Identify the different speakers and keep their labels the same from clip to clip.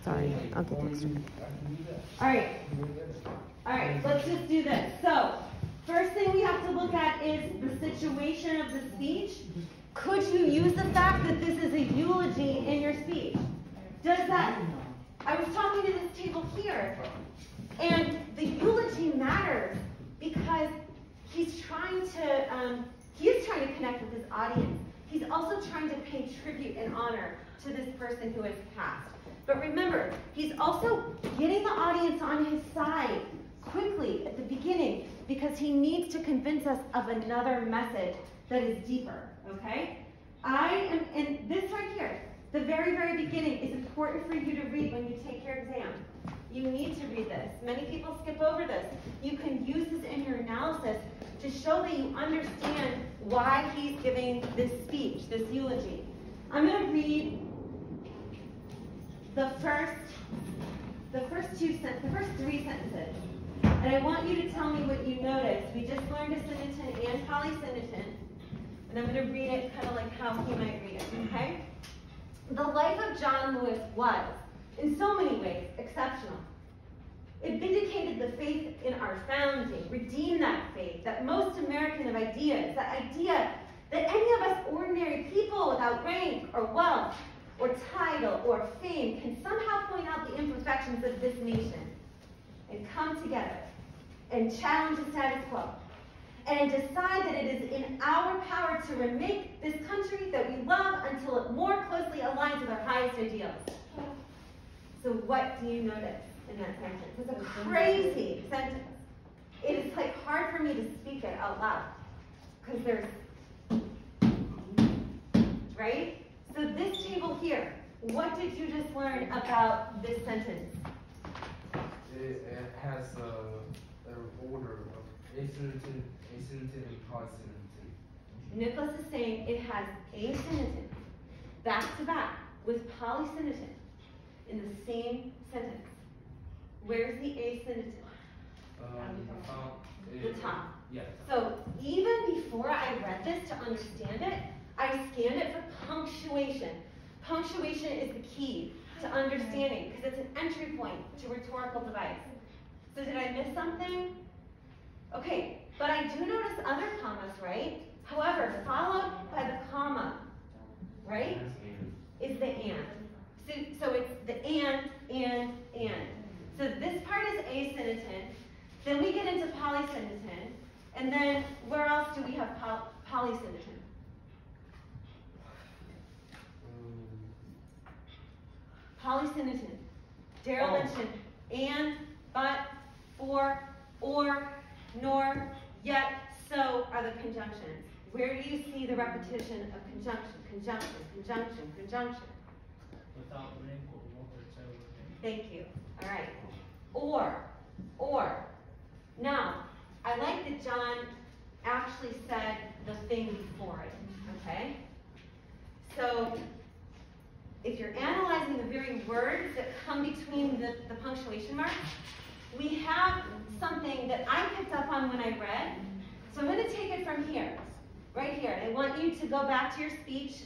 Speaker 1: Sorry, I'll get the extra.
Speaker 2: All right, let's just do this. So, first thing we have to look at is the situation of the speech. Could you use the fact that this is a eulogy in your speech? Does that, I was talking to this table here, and the eulogy matters because he is trying to connect with his audience. He's also trying to pay tribute and honor to this person who has passed. But remember, he's also getting the audience on his side quickly at the beginning because he needs to convince us of another message that is deeper, okay? And this right here, the very, very beginning is important for you to read when you take your exam. You need to read this. Many people skip over this. You can use this in your analysis to show that you understand why he's giving this speech, this eulogy. I'm going to read the first three sentences. And I want you to tell me what you noticed. We just learned Asyndeton and polysyndeton. And I'm going to read it kind of like how he might read it, okay? The life of John Lewis was, in so many ways, exceptional. It vindicated the faith in our founding, redeemed that faith, that most American of ideas, that idea that any of us ordinary people without rank or wealth or title or fame can somehow point out the imperfections of this nation and come together and challenge the status quo and decide that it is in our power to remake this country that we love until it more closely aligns with our highest ideals. So what do you notice in that sentence? It's a crazy sentence. It is like hard for me to speak it out loud because there's, right? So this table here, what did you just learn about this sentence?
Speaker 3: It has an order of asyndeton, and polysyndeton.
Speaker 2: Nicholas is saying it has asyndeton, back to back, with polysyndeton in the same sentence. Where's the asyndeton? The top.
Speaker 3: Yeah.
Speaker 2: So even before I read this to understand it, I scanned it for punctuation. Punctuation is the key to understanding because it's an entry point to rhetorical device. So did I miss something? Okay, but I do notice other commas, right? However, followed by the comma, right, is the and. So it's the and. So this part is asyndeton. Then we get into polysyndeton. And then where else do we have polysyndeton? Polysyndeton. Daryl mentioned and, but, for, or, nor, yet, so are the conjunctions. Where do you see the repetition of conjunction, conjunction, conjunction, conjunction?
Speaker 4: Without rank or wealth or title.
Speaker 2: Thank you. All right. Or. Now, I like that John actually said the thing before it, okay? So, if you're analyzing the very words that come between the punctuation marks, we have something that I picked up on when I read. So I'm going to take it from here, right here. I want you to go back to your speech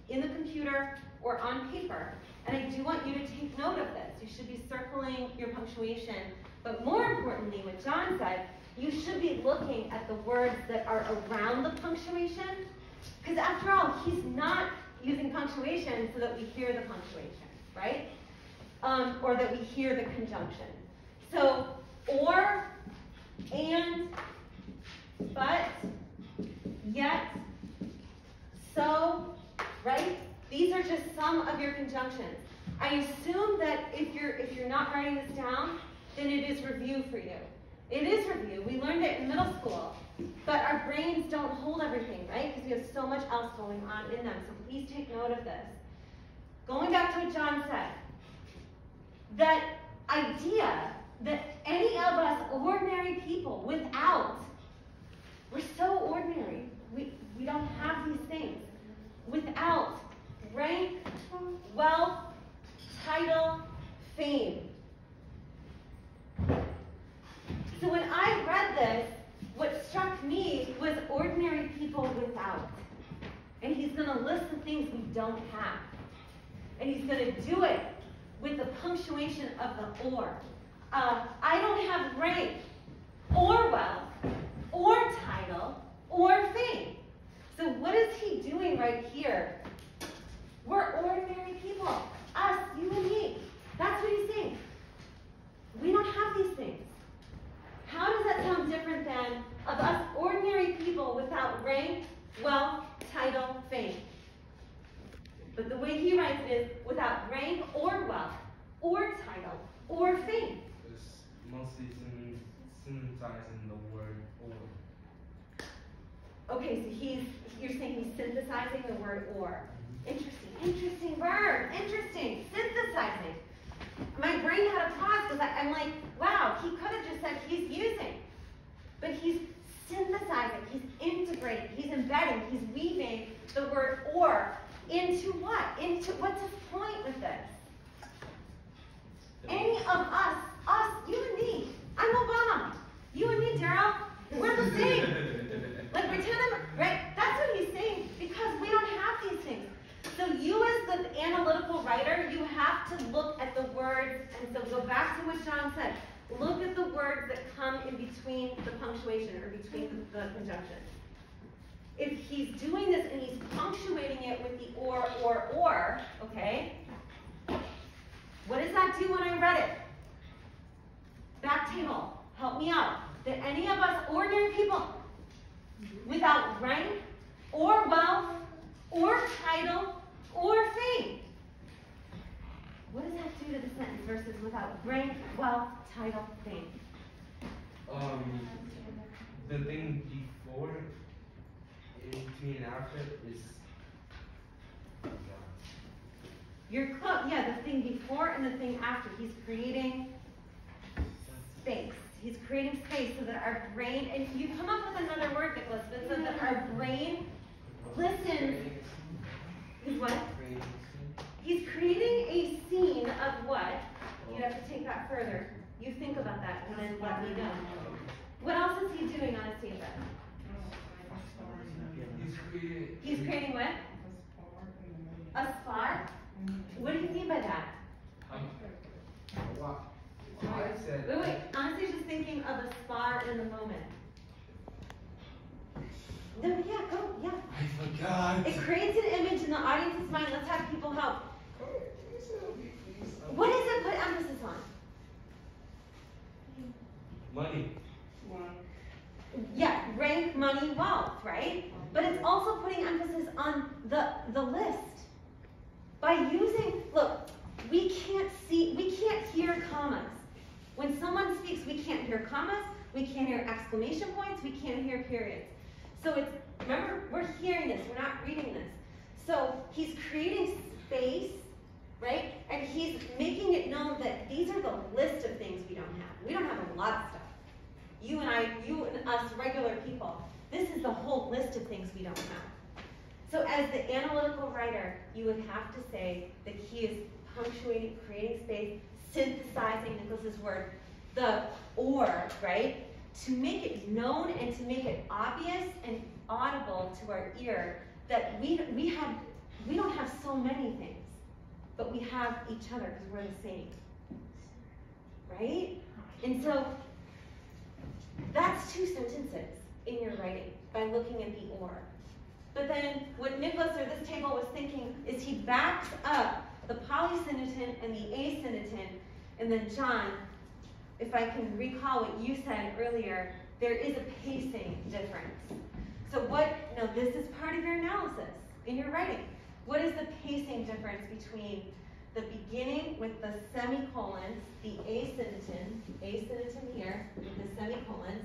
Speaker 2: in the computer or on paper. And I do want you to take note of this. You should be circling your punctuation. But more importantly, what John said, you should be looking at the words that are around the punctuation. Because after all, he's not using punctuation so that we hear the punctuation, right? Or that we hear the conjunction. So, or, and, but, yet, so, right? These are just some of your conjunctions. I assume that if you're not writing this down, then it is review for you. It is review. We learned it in middle school. But our brains don't hold everything, right? Because we have so much else going on in them. So please take note of this. Going back to what John said, that idea that any of us ordinary people without, we're so ordinary. We don't have these things. Without rank, wealth, title, fame. So when I read this, what struck me was ordinary people without. And he's going to list the things we don't have. And he's going to do it with the punctuation of the or. I don't have rank, or wealth, or title, or fame. So what is he doing right here? We're ordinary people. Us, you and me. That's what he's saying. We don't have these things. How does that sound different than of us ordinary people without rank, wealth, title, fame? But the way he writes it is without rank or wealth, or title, or fame.
Speaker 3: It's mostly synthesizing the word or.
Speaker 2: Okay, so you're saying he's synthesizing the word or. Interesting verb, interesting, synthesizing. My brain had a pause because I'm like, wow, he could have just said he's using. But he's synthesizing, he's integrating, he's embedding, he's weaving the word or into what? Into what's his point with this? Any of us, you and me, I'm Obama. You and me, Daryl, we're the same. Like pretend right? That's what he's saying, because we don't have these things. So you as the analytical writer, you have to look at the words, and so go back to what John said. Look at the words that come in between the punctuation or between the conjunction. If he's doing this and he's punctuating it with the or, okay? What does that do when I read it? Back table, help me out. Did any of us ordinary people without rank or wealth or title or fame? What does that do to the sentence versus without rank, wealth, title, fame?
Speaker 3: The thing before, in between and after is.
Speaker 2: You're close. Yeah, the thing before and the thing after. He's creating space. He's creating space so that our brain, and you come up with another word, Nicholas, but so that our brain listens. Is what? He's creating a scene of what? You'd have to take that further. You think about that and then let me know. What else is he doing on his table? He's creating what? A spar? What do you mean by that?
Speaker 3: I said.
Speaker 2: Wait. Honestly, just thinking of a spar in the moment. No, yeah, go, yeah.
Speaker 3: I forgot.
Speaker 2: It creates an image in the audience's mind. Let's have people help. What does it put emphasis on?
Speaker 3: Money.
Speaker 2: Yeah, rank, money, wealth, right? But it's also putting emphasis on the list. By using, look, we can't hear commas. When someone speaks, we can't hear commas, we can't hear exclamation points, we can't hear periods. So it's, remember, we're hearing this, we're not reading this. So he's creating space, right? And he's making it known that these are the list of things we don't have. We don't have a lot of stuff. You and us regular people, this is the whole list of things we don't have. So as the analytical writer, you would have to say that he is punctuating, creating space, synthesizing Nicholas's word, the or, right? To make it known and to make it obvious and audible to our ear that we don't have so many things, but we have each other because we're the same, right? And so that's two sentences in your writing by looking at the or. But then what Nicholas or this table was thinking is he backs up the polysyndeton and the asyndeton, and then John, if I can recall what you said earlier, there is a pacing difference. So this is part of your analysis in your writing. What is the pacing difference between the beginning with the semicolons, the asyndeton here with the semicolons?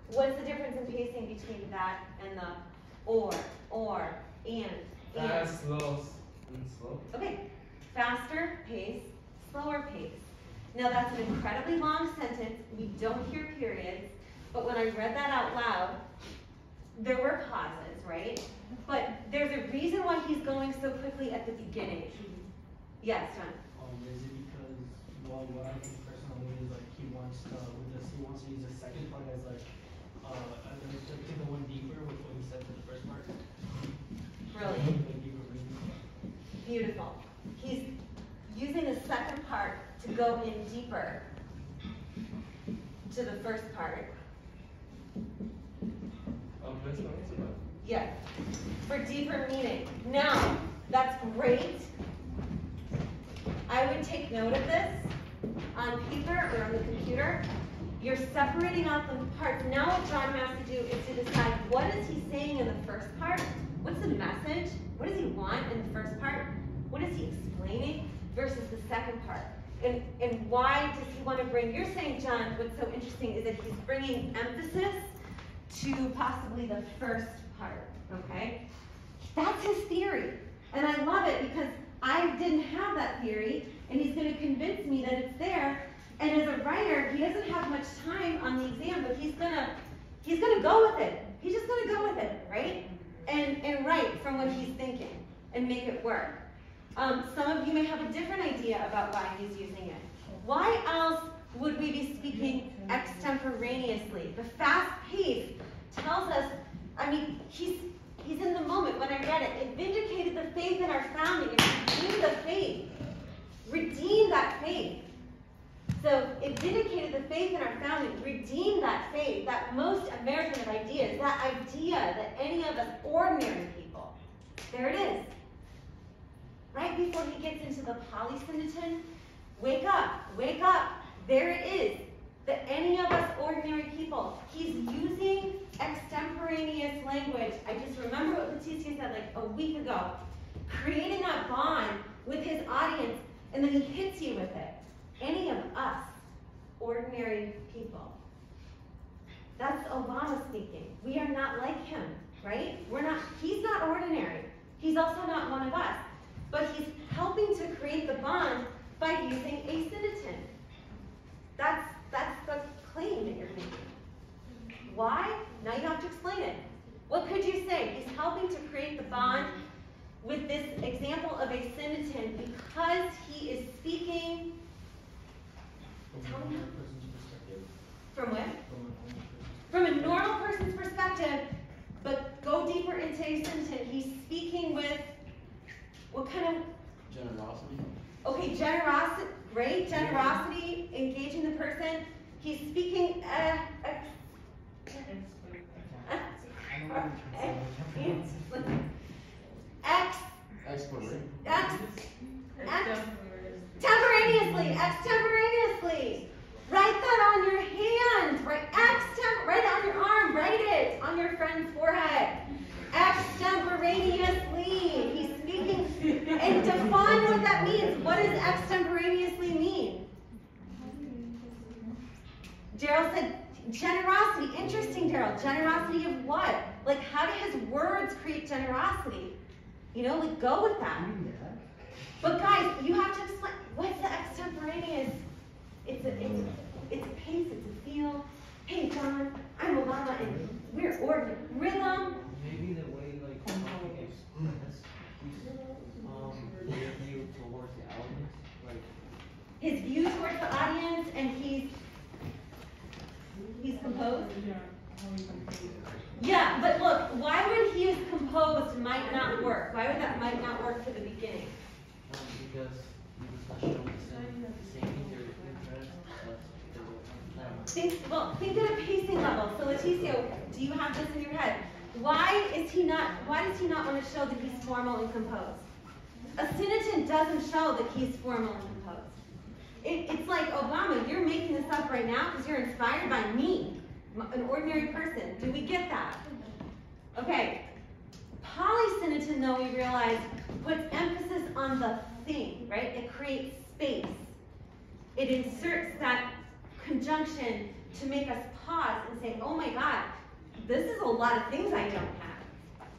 Speaker 2: What's the difference in pacing between that and the or, and?
Speaker 3: Fast, slow, and slow.
Speaker 2: Okay, faster pace, slower pace. Now that's an incredibly long sentence. We don't hear periods, but when I read that out loud, there were pauses, right? But there's a reason why he's going so quickly at the beginning. Yes, John?
Speaker 4: Is it because, well, what I think personally is like he wants to use the second part as like, to take the one deeper with what he said for the first part?
Speaker 2: Brilliant. Beautiful. He's using the second part to go in deeper to the first part. Yes, for deeper meaning. Now, that's great. I would take note of this on paper or on the computer. You're separating out the parts. Now what John has to do is to decide what is he saying in the first part? What's the message? What does he want in the first part? What is he explaining versus the second part? And why does he want to bring, you're saying, John, what's so interesting is that he's bringing emphasis to possibly the first part, okay? That's his theory. And I love it because I didn't have that theory, and he's going to convince me that it's there. And as a writer, he doesn't have much time on the exam, but he's gonna go with it. He's just gonna go with it, right? And write from what he's thinking and make it work. Some of you may have a different idea about why he's using it. Why else would we be speaking extemporaneously? The fast pace tells us, I mean, he's in the moment when I read it. It vindicated the faith in our founding. It redeemed the faith. Redeemed that faith. So it vindicated the faith in our founding, redeemed that faith, that most American of ideas, that idea that any of us ordinary people, there it is. Right before he gets into the polysyndeton, wake up, there it is. That any of us ordinary people, he's using extemporaneous language. I just remember what Leticia said like a week ago. Creating a bond with his audience, and then he hits you with it. Any of us, ordinary people. That's Obama speaking. We are not like him, right? He's not ordinary. He's also not one of us. But he's helping to create the bond by using Asyndeton. That's the claim that you're making. Why? Now you have to explain it. What could you say? He's helping to create the bond with this example of Asyndeton because he is speaking. Tell me. From what? From a normal person's perspective, but go deeper into Asyndeton. He's speaking with what kind of?
Speaker 1: Generosity.
Speaker 2: Okay, generosity, right? Generosity, engaging the person. He's speaking extemporaneously. Write that on your hand. Write it on your arm. Write it on your friend's forehead. Extemporaneously. He's speaking. And define what that means. What does extemporaneously mean? Daryl said generosity. Interesting, Daryl. Generosity of what? Like, how do his words create generosity? You know, like, go with that. But guys, you have to explain, what's the extemporaneous? It's a pace, it's a feel. Hey, John, I'm Obama, and we're ordinary. Rhythm.
Speaker 1: Maybe the way, like, their view towards the audience, like
Speaker 2: his view towards the audience, and he's composed. Yeah, but look, why would he is composed might not work? Why would that might not work for the beginning?
Speaker 1: because he was not showing the same interest,
Speaker 2: Think at a pacing level. So Leticia, do you have this in your head? Why does he not want to show that he's formal and composed? Asyndeton doesn't show that he's formal and composed. It's like, Obama, you're making this up right now because you're inspired by me, an ordinary person. Do we get that? Okay. Polysyndeton, though, we realize, puts emphasis on the thing, right? It creates space. It inserts that conjunction to make us pause and say, oh my God, this is a lot of things I don't have.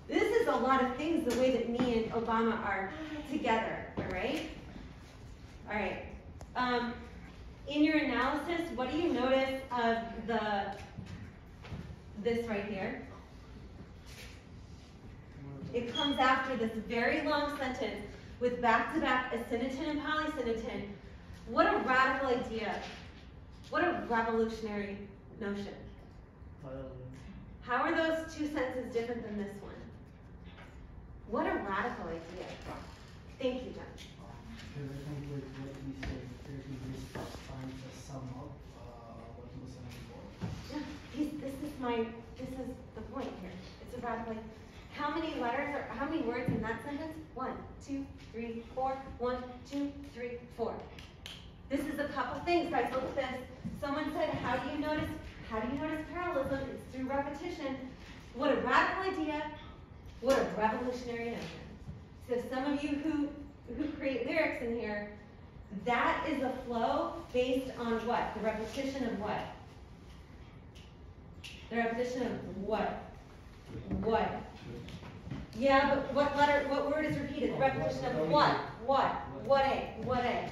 Speaker 2: This is a lot of things the way that me and Obama are together, all right? All right. In your analysis, what do you notice of this right here? It comes after this very long sentence with back-to-back Asyndeton and polysyndeton. What a radical idea. What a revolutionary notion. How are those two sentences different than this one? What a radical idea. Thank you, John.
Speaker 4: Because I think with what you said, there's
Speaker 2: the point here. It's about like, how many letters or how many words in that sentence? 1, 2, 3, 4. 1, 2, 3, 4. This is a couple things, guys. Look at this. Someone said, how do you notice parallelism? It's through repetition. What a radical idea. What a revolutionary notion. So some of you who create lyrics in here, that is a flow based on what? The repetition of what? The repetition of what? What? Yeah, but what word is repeated? The repetition of what? What? What a?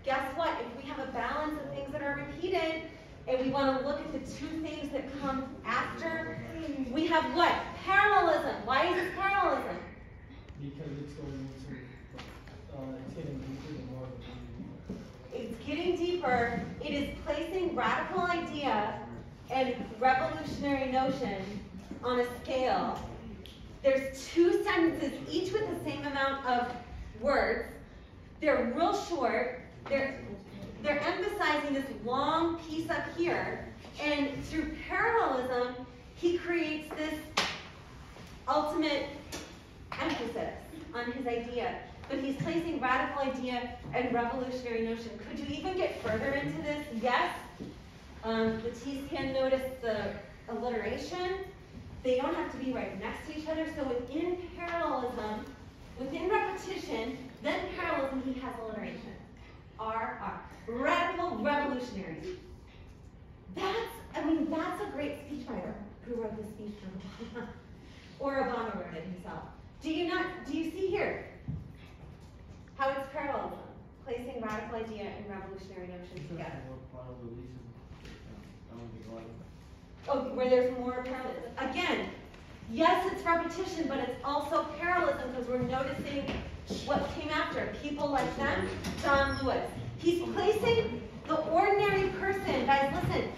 Speaker 2: Guess what? If we have a balance of things that are repeated, and we want to look at the two things that come after, we have what? Parallelism. Why is it parallelism?
Speaker 4: Because it's going into, it's getting deeper the more of
Speaker 2: It's getting deeper. It is placing radical idea and revolutionary notion on a scale. There's two sentences, each with the same amount of words. They're real short. They're emphasizing this long piece up here. And through parallelism, he creates this ultimate emphasis on his idea. But he's placing radical idea and revolutionary notion. Could you even get further into this? Yes. Leticia noticed the alliteration. They don't have to be right next to each other. So within parallelism, within repetition, then parallelism, he has alliteration. R. Radical revolutionary. That's a great speechwriter who wrote this speech for Obama. Or Obama wrote it himself. Do you see here how it's parallelism? Placing radical idea and revolutionary notion together. Oh, where there's more parallelism. Again, yes, it's repetition, but it's also parallelism because we're noticing what came after. People like them, John Lewis. He's placing the ordinary person. Guys, listen.